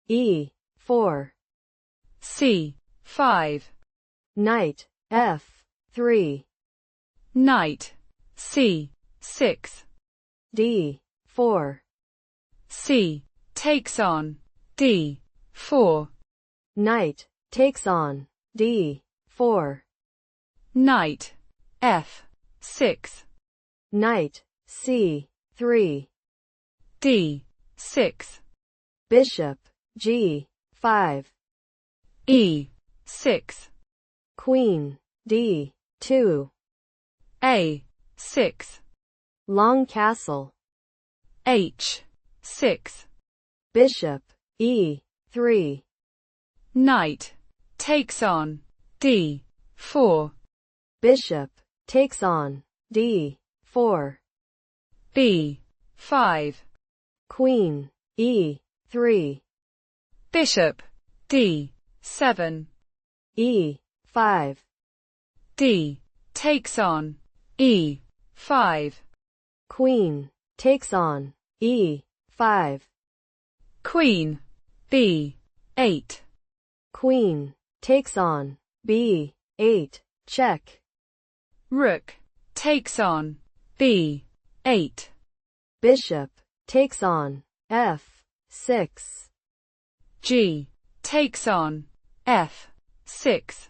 E4. C5. Knight F3. Knight C6. D4. C takes on D4. Knight takes on D4. Knight F6. Knight C3. D6. Bishop G5. E6. Queen D2. A6. Long castle. H6. Bishop E3. Knight takes on D4. Bishop takes on D4. B5. Queen E3. Bishop D7. E5. D takes on E5. Queen takes on E5. Queen B8. Queen takes on B8. Check. Rook takes on B8. Bishop takes on F6. G takes on F6.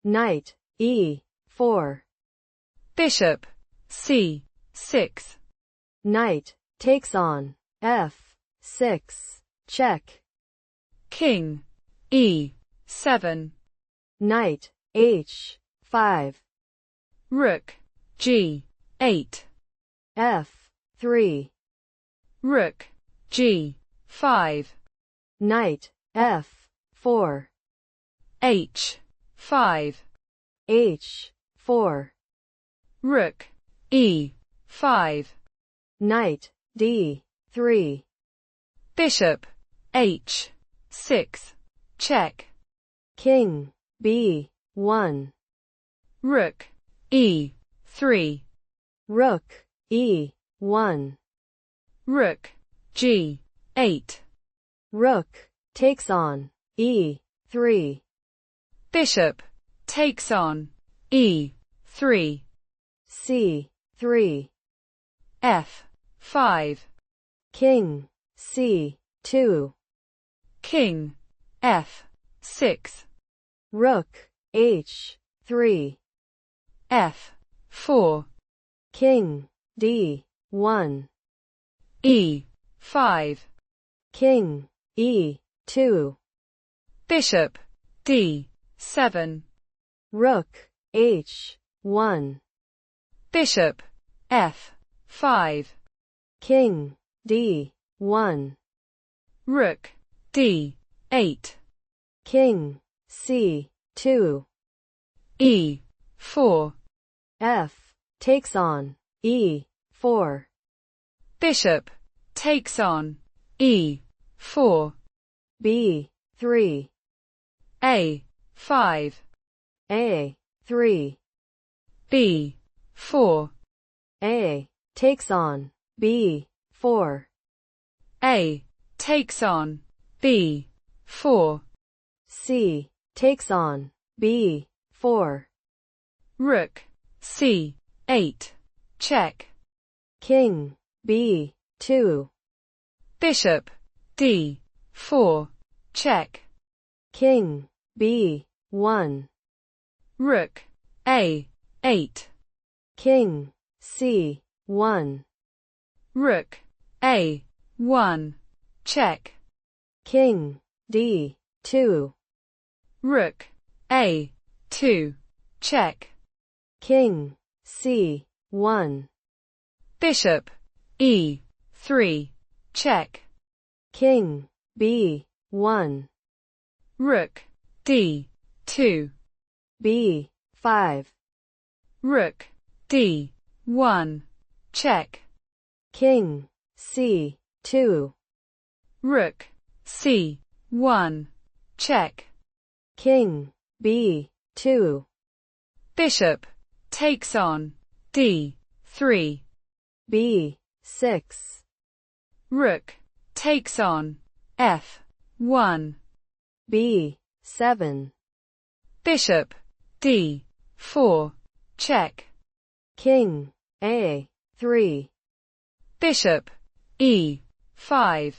Knight E4. Bishop C6. Knight takes on F6. Check. King E7. Knight H5. Rook G8. F3. Rook G5. Knight F4. H5. H4. Rook E5. Knight D3. Bishop H6. Check. King B1. Rook E3. Rook E1. Rook G8. Rook takes on E3. Bishop takes on E3. C3. F5. King C2. King F6. Rook H3. F4. King D1. E5. King E2. Bishop D7. Rook H1. Bishop F5. King D1. Rook D8. King C2. E4. F takes on E4. Bishop takes on E4. B3. A5. A3. B4. A takes on B4. A takes on B4. C takes on B4. Rook C8. Check. King B2. Bishop D4. Check. King B1. Rook A8. King C1. Rook A1. Check. King D2. Rook A2. Check. King C1. Bishop E3. Check. King B1. Rook D2. B5. Rook D1. Check. King C2. Rook C1. Check. King B2. Bishop takes on D3. B6. Rook takes on 1. B7. Bishop D4. Check. King A3. Bishop E5.